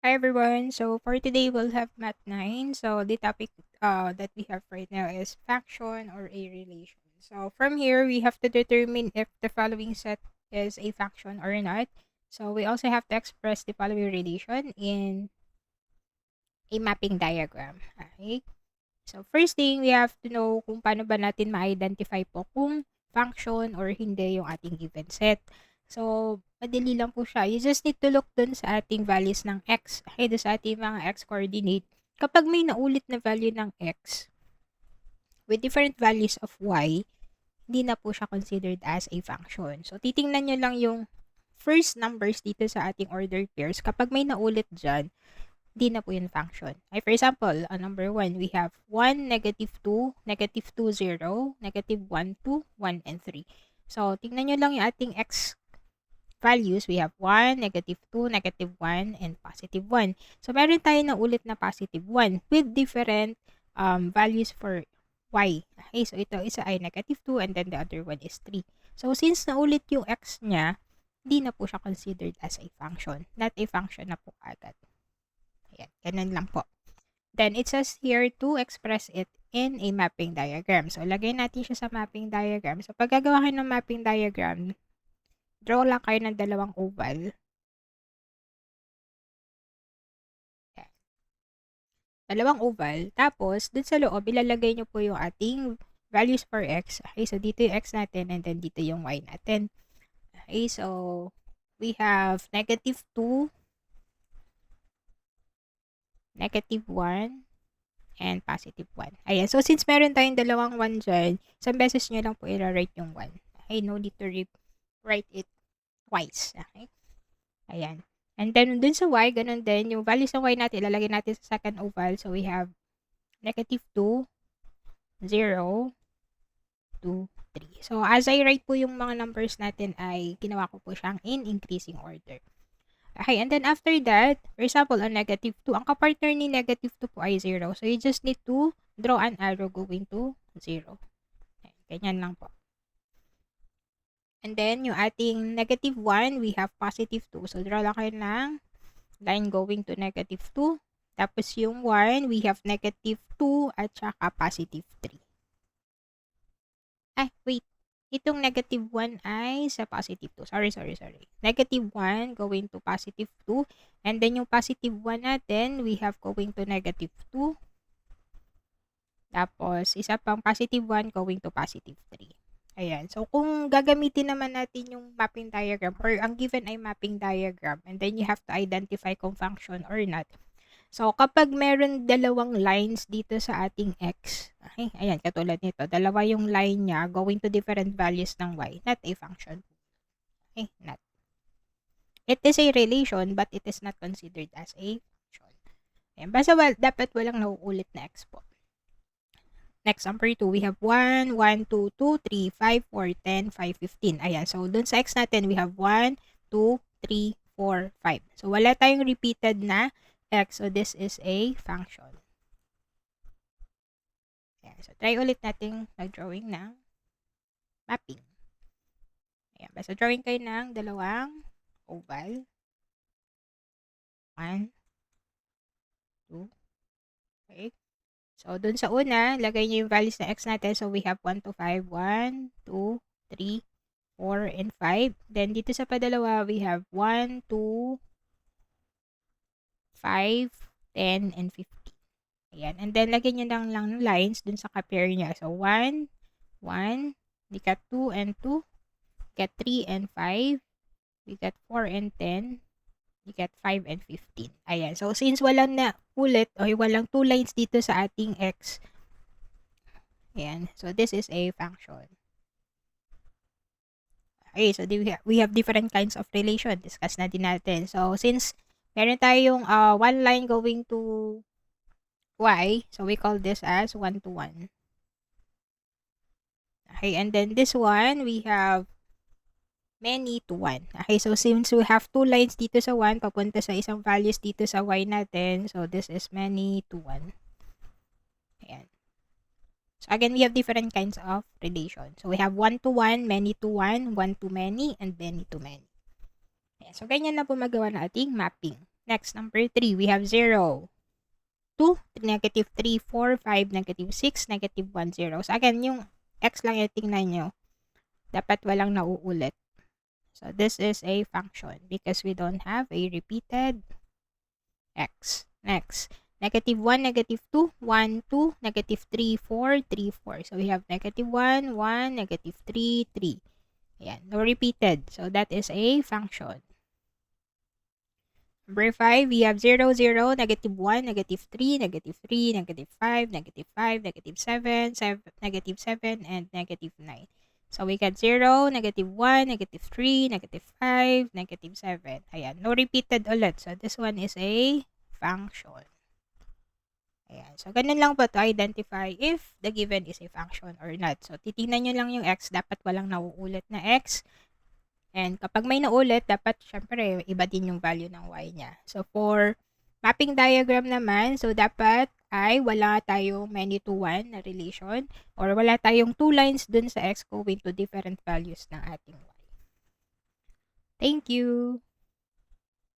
Hi everyone. So for today we'll have Math 9. So the topic that we have right now is function or a relation. So from here we have to determine if the following set is a function or not. So we also have to express the following relation in a mapping diagram. Okay? So first thing we have to know kung paano ba natin ma-identify po kung function or hindi yung ating given set. So, madali lang po siya. You just need to look dun sa ating values ng x. Okay, dun sa ating mga x coordinate. Kapag may naulit na value ng x with different values of y, hindi na po siya considered as a function. So, titingnan nyo lang yung first numbers dito sa ating ordered pairs. Kapag may naulit dyan, di na po yun function. Ay, for example, number 1, we have 1, -2, -2, 0, -1, 2, 1, and 3. So, tingnan nyo lang yung ating x values. We have 1, -2, -1, and +1. So, meron tayo na ulit na +1 with different values for y. Okay, so ito isa ay -2 and then the other one is 3. So, since naulit yung x niya, di na po siya considered as a function. Not a function na po agad. Ayan, ganun lang po. Then, it says here to express it in a mapping diagram. So, lagay natin siya sa mapping diagram. So, pag gagawa kayo ng mapping diagram, draw lang kayo ng dalawang oval. Ayan. Dalawang oval. Tapos, dun sa loob, ilalagay nyo po yung ating values for x. Okay, so dito yung x natin and then dito yung y natin. Okay, so, we have -2, -1, and +1. Ayan. So, since meron tayong dalawang 1 dyan, isang beses nyo lang po i-write yung 1. Okay, no need to write it twice. Okay? Ayan. And then, dun sa y, ganun din. Yung values ng y natin, ilalagay natin sa second oval. So, we have -2, 0, 2, 3. So, as I write po yung mga numbers natin ay ginawa ko po siyang in increasing order. Okay, and then after that, for example, on -2, ang kapartner ni -2 po ay 0. So, you just need to draw an arrow going to 0. Ganyan lang po. And then, yung ating -1, we have +2. So, draw lang kayo ng line going to -2. Tapos, yung 1, we have -2 at saka +3. Ay, wait. Itong -1 ay sa +2. Sorry. -1 going to +2. And then, yung +1 natin, we have going to -2. Tapos, isa pang +1 going to +3. Ayan. So, kung gagamitin naman natin yung mapping diagram or ang given ay mapping diagram and then you have to identify kung function or not. So, kapag meron dalawang lines dito sa ating x, okay, ayan, katulad nito, dalawa yung line niya going to different values ng y, not a function. Okay, not. It is a relation but it is not considered as a function. Ayan, basta dapat walang nauulit na x po. Next, number 2, we have 1, 1, 2, 2, 3, 5, 4, 10, 5, 15. Ayan, so dun sa x natin, we have 1, 2, 3, 4, 5. So, wala tayong repeated na x. So, this is a function. Ayan, so try ulit natin nag-drawing ng mapping. Ayan, basta drawing kayo ng dalawang oval. 1, 2, okay. So, dun sa una, lagay nyo yung values ng x natin. So, we have 1 to 5. 1, 2, 3, 4, and 5. Then, dito sa padalawa, we have 1, 2, 5, 10, and 15. Ayan. And then, lagyan nyo lang ng lines dun sa ka-pair niya. So, 1, 1. We got 2 and 2. We got 3 and 5. We got 4 and 10. We got 5 and 15. Ayan. So, since walang na ulit o walang 2 lines dito sa ating x, ayan. So, this is a function. Okay. So, we have different kinds of relation. Discuss na din natin. So, since meron tayong one line going to y, so we call this as 1 to 1. Okay. And then, this one, we have many to 1. Okay, so since we have 2 lines dito sa 1, papunta sa isang values dito sa y natin, so this is many to 1. Ayan. So again, we have different kinds of relation. So we have 1 to 1, many to 1, 1 to many, and many to many. Ayan. So ganyan na po magawa na ating mapping. Next, number 3, we have 0, 2, negative 3, 4, 5, negative 6, negative 1, 0. So, again, yung x lang yung tingnan nyo. Dapat walang nauulit. So, this is a function because we don't have a repeated x. Next, negative 1, negative 2, 1, 2, negative 3, 4, 3, 4. So, we have negative 1, 1, negative 3, 3. Ayan, no repeated. So, that is a function. Number 5, we have 0, 0, negative 1, negative 3, negative 3, negative 5, negative 5, negative 7, negative 7, and negative 9. So, we got 0, negative 1, negative 3, negative 5, negative 7. Ayan, no repeated ulit. So, this one is a function. Ayan. So, ganun lang po to identify if the given is a function or not. So, titingnan nyo lang yung x. Dapat walang nauulit na x. And kapag may naulit, dapat syempre iba din yung value ng y niya. So, for mapping diagram naman, so dapat ay wala tayong many to one na relation or wala tayong two lines dun sa x going to different values ng ating y. Thank you!